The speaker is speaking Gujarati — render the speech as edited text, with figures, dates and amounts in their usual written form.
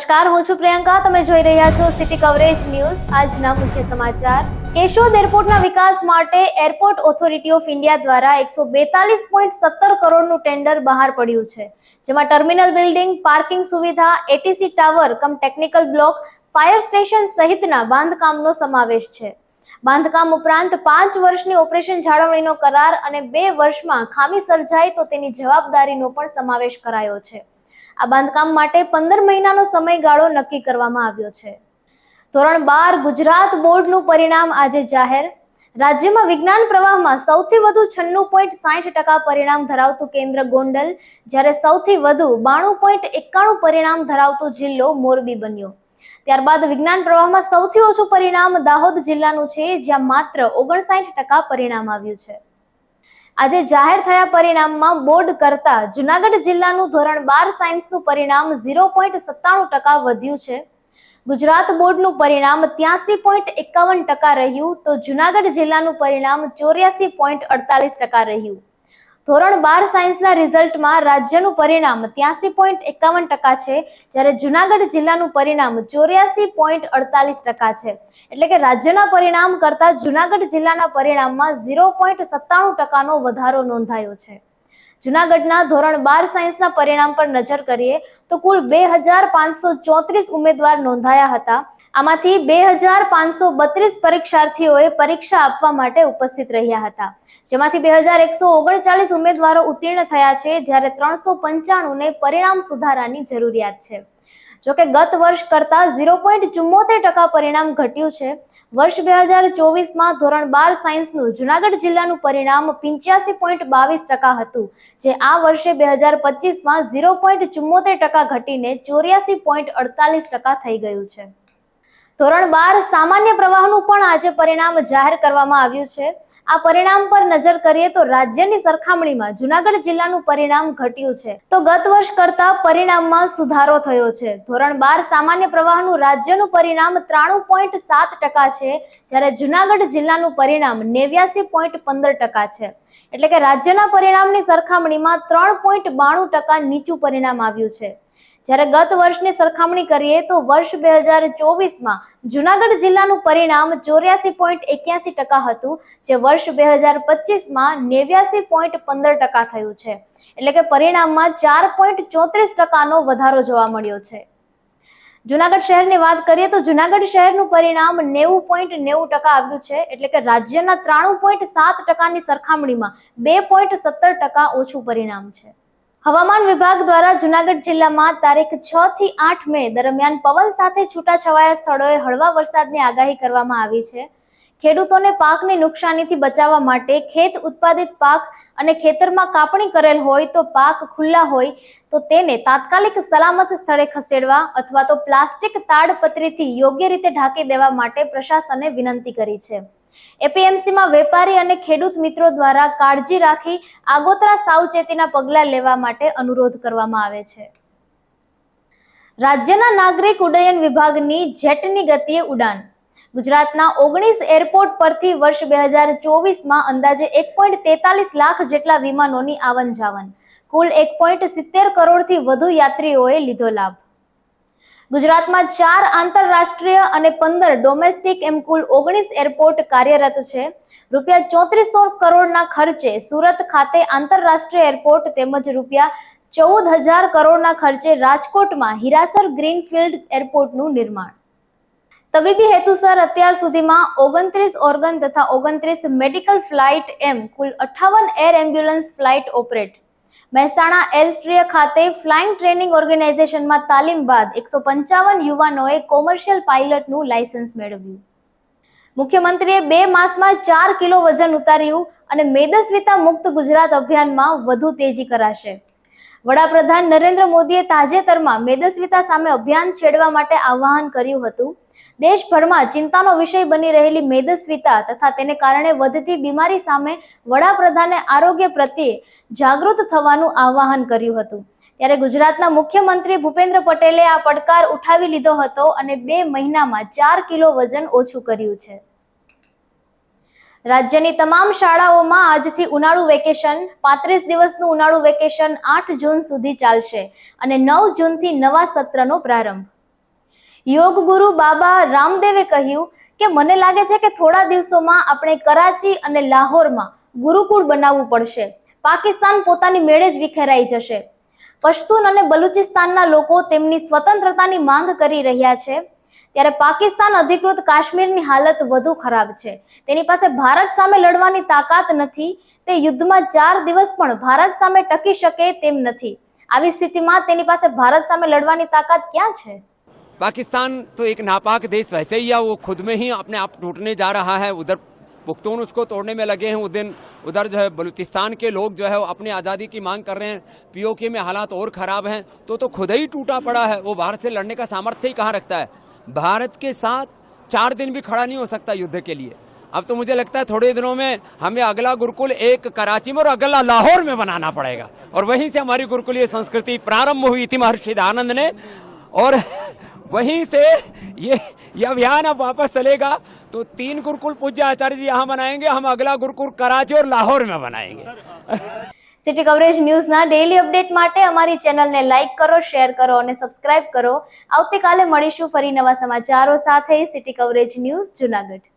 નમસ્કાર, હું છું પ્રિયંકા. તમે જોઈ રહ્યા છો સિટી કવરેજ ન્યૂઝ. આજના મુખ્ય સમાચાર. કેશોદ એરપોર્ટના વિકાસ માટે એરપોર્ટ ઓથોરિટી ઓફ ઇન્ડિયા દ્વારા 142.17 કરોડનું ટેન્ડર બહાર પડ્યું છે, જેમાં ટર્મિનલ બિલ્ડિંગ, પાર્કિંગ સુવિધા, એટીસી ટાવર કમ ટેકનિકલ બ્લોક, ફાયર સ્ટેશન સહિતના બાંધકામનો સમાવેશ છે. બાંધકામ ઉપરાંત 5 વર્ષની ઓપરેશન જાળવણીનો કરાર અને 2 વર્ષમાં ખામી સર્જાય તો તેની જવાબદારીનો પણ સમાવેશ કરાયો છે. આ બાંધકામ માટે 15 મહિનાનો સમયગાળો નક્કી કરવામાં આવ્યો છે. ધોરણ 12 ગુજરાત બોર્ડનું પરિણામ આજે જાહેર. રાજ્યમાં વિજ્ઞાન પ્રવાહમાં સૌથી વધુ 96.60% પરિણામ ધરાવતું કેન્દ્ર ગોંડલ, જ્યારે સૌથી વધુ 92.91 પરિણામ ધરાવતો જિલ્લો મોરબી બન્યો. ત્યારબાદ વિજ્ઞાન પ્રવાહમાં સૌથી ઓછું પરિણામ દાહોદ જિલ્લાનું છે, જ્યાં માત્ર 59% પરિણામ આવ્યું છે. આજે જાહેર થયા પરિણામમાં બોર્ડ કરતા જુનાગઢ જિલ્લાનું ધોરણ 12 સાયન્સનું પરિણામ 0.97% વધ્યું છે. ગુજરાત બોર્ડનું પરિણામ 83.51% રહ્યું તો જુનાગઢ જિલ્લાનું પરિણામ 84.48% રહ્યું. ધોરણ 12 સાયન્સના રિઝલ્ટમાં રાજ્યનું પરિણામ 83.51% છે, જ્યારે જુનાગઢ જિલ્લાનું પરિણામ 84.48% છે. એટલે કે રાજ્યના પરિણામ કરતા જુનાગઢ જિલ્લાના પરિણામમાં 0.97%નો વધારો નોંધાયો છે. જુનાગઢના ધોરણ 12 સાયન્સના પરિણામ પર નજર કરીએ તો કુલ 2534 ઉમેદવાર નોંધાયા હતા. આમાંથી 2532 પરીક્ષાર્થીઓએ પરીક્ષા આપવા માટે ઉપસ્થિત રહ્યા હતા, જેમાંથી 2139 ઉમેદવારો ઉત્તીર્ણ થયા છે, જ્યારે 395ને પરિણામ સુધારાની જરૂરિયાત છે. જોકે ગત વર્ષ કરતા 0.74% પરિણામ ઘટ્યું છે. વર્ષ 2024માં ધોરણ 12 સાયન્સનું જુનાગઢ જિલ્લાનું પરિણામ 85.22% હતું, જે આ વર્ષે 2025માં 0.74% ઘટીને 84.48% થઈ ગયું છે. ધોરણ 12 સામાન્ય પ્રવાહનું પણ આજે પરિણામ જાહેર કરવામાં આવ્યું છે. આ પરિણામ પર નજર કરીએ તો રાજ્યની સરખામણીમાં જુનાગઢ જિલ્લાનું પરિણામ ઘટ્યું છે, તો ગત વર્ષ કરતા પરિણામમાં સુધારો થયો છે. ધોરણ 12 સામાન્ય પ્રવાહનું રાજ્યનું પરિણામ 93.7% છે, જ્યારે જુનાગઢ જિલ્લાનું પરિણામ 89.15% છે. એટલે કે રાજ્યના પરિણામની સરખામણીમાં 3.92% નીચું પરિણામ આવ્યું છે. જ્યારે ગત વર્ષની સરખામણી કરીએ તો વર્ષ 2024માં જુનાગઢ જિલ્લાનું પરિણામ 84.81% હતું, જે વર્ષ 2025માં 89.15% થયું છે. એટલે કે પરિણામમાં 4.34%નો વધારો જોવા મળ્યો છે. જુનાગઢ શહેરની વાત કરીએ તો જુનાગઢ શહેરનું પરિણામ 90.90% આવ્યું છે, એટલે કે રાજ્યના 93.7%ની સરખામણીમાં 2.17% ઓછું પરિણામ છે. હવામાન વિભાગ દ્વારા જુનાગઢ જિલ્લામાં તારીખ 6 થી 8 મે દરમિયાન પવન સાથે છૂટાછવાયા સ્થળોએ હળવા વરસાદની આગાહી કરવામાં આવી છે. ખેડૂતોને પાકની નુકસાનીથી બચાવવા માટે ખેત ઉત્પાદિત પાક અને ખેતરમાં કાપણી કરેલ હોય તો પાક ખુલ્લા હોય તો તેને તાત્કાલિક સલામત સ્થળે ખસેડવા અથવા તો પ્લાસ્ટિક તાડપત્રીથી યોગ્ય રીતે ઢાંકી દેવા માટે પ્રશાસને વિનંતી કરી છે. એપીએમસીમાં વેપારી અને ખેડૂત મિત્રો દ્વારા કાળજી રાખી આગોતરા સાવચેતીના પગલાં લેવા માટે અનુરોધ કરવામાં આવે છે. રાજ્યના નાગરિક ઉડ્ડયન વિભાગની જેટની ગતિએ ઉડાન. ગુજરાતના 19 એરપોર્ટ પરથી વર્ષ 2024માં અંદાજે 1.43 લાખ જેટલા વિમાનોની આવન જાવન, કુલ 1.70 કરોડથી વધુ યાત્રીઓએ લીધો લાભ. ગુજરાતમાં 4 આંતરરાષ્ટ્રીય અને 15 ડોમેસ્ટિક એમ કુલ 19 એરપોર્ટ કાર્યરત છે. રૂપિયા 3400 કરોડના ખર્ચે સુરત ખાતે આંતરરાષ્ટ્રીય એરપોર્ટ તેમજ રૂપિયા 14,000 કરોડના ખર્ચે રાજકોટમાં હીરાસર ગ્રીનફિલ્ડ એરપોર્ટનું નિર્માણ. તબીબી હેતુસર અત્યાર સુધીમાં 29 ઓર્ગન તથા 29 મેડિકલ ફ્લાઇટ એમ કુલ 58 air ambulance flight operate. Mehsana airstrip ખાતે ફ્લાઇંગ ટ્રેનિંગ ઓર્ગેનાઇઝેશનમાં તાલીમ બાદ 155 યુવાનોએ કોમર્શિયલ પાયલટનું લાયસન્સ મેળવ્યું. મુખ્યમંત્રીએ 2 માસમાં 4 કિલો વજન ઉતાર્યું અને મેદસ્વીતા મુક્ત ગુજરાત અભિયાનમાં વધુ તેજી કરાશે. વડાપ્રધાન નરેન્દ્ર મોદીએ તાજેતરમાં મેદસ્વીતા સામે અભિયાન છેડવા માટે આહ્વાન કર્યું હતું. દેશભરમાં ચિંતાનો વિષય બની રહેલી મેદસ્વીતા તથા તેને કારણે વધતી બીમારી સામે વડાપ્રધાને આરોગ્ય પ્રત્યે જાગૃત થવાનું આહ્વાન કર્યું હતું. ત્યારે ગુજરાતના મુખ્યમંત્રી ભૂપેન્દ્ર પટેલે આ પડકાર ઉઠાવી લીધો હતો અને 2 મહિનામાં 4 કિલો વજન ઓછું કર્યું છે. રાજ્યની તમામ શાળાઓમાં આજથી ઉનાળુ વેકેશન. 35 દિવસનું ઉનાળુ વેકેશન 8 જૂન સુધી ચાલશે અને 9 જૂનથી નવા સત્રનો પ્રારંભ. યોગ ગુરુ બાબા રામદેવે કહ્યું કે મને લાગે છે કે થોડા દિવસોમાં આપણે કરાચી અને લાહોરમાં ગુરુકુળ બનાવવું પડશે. પાકિસ્તાન પોતાની મેળે જ વિખેરાઈ જશે. પશ્તુન અને બલુચિસ્તાનના લોકો તેમની સ્વતંત્રતાની માંગ કરી રહ્યા છે, ત્યારે પાકિસ્તાન અધિકૃત કાશ્મીરની હાલત વધુ ખરાબ છે. તેની પાસે ભારત સામે લડવાની તાકાત નથી. તે યુદ્ધમાં 4 દિવસ પણ ભારત સામે ટકી શકે તેમ નથી. આવી સ્થિતિમાં તેની પાસે ભારત સામે લડવાની તાકાત ક્યાં છે? पाकिस्तान तो एक नापाक देश वैसे ही है, वो खुद में ही अपने आप टूटने जा रहा है. उधर पुख्तून उसको तोड़ने में लगे हैं, उधर जो है बलूचिस्तान के लोग जो है वो अपनी आज़ादी की मांग कर रहे हैं. पीओके में हालात और ख़राब हैं, तो खुद ही टूटा पड़ा है. वो भारत से लड़ने का सामर्थ्य ही कहाँ रखता है. भारत के साथ 4 दिन भी खड़ा नहीं हो सकता युद्ध के लिए. अब तो मुझे लगता है थोड़े दिनों में हमें अगला गुरुकुल एक कराची में और अगला लाहौर में बनाना पड़ेगा, और वहीं से हमारी गुरुकुलीय संस्कृति प्रारंभ हुई थी महर्षि दयानंद ने, और वहीं से ये अभियान अब वापस चलेगा. तो 3 गुरुकुल पूज्य आचार्य जी यहाँ बनाएंगे, हम अगला गुरुकुल कराची और लाहौर में बनाएंगे. સિટી કવરેજ ન્યૂઝના ડેઈલી અપડેટ માટે અમારી ચેનલને લાઈક કરો, શેર કરો અને સબસ્ક્રાઇબ કરો. આવતીકાલે મળીશું ફરી નવા સમાચારો સાથે. City coverage news Junagadh.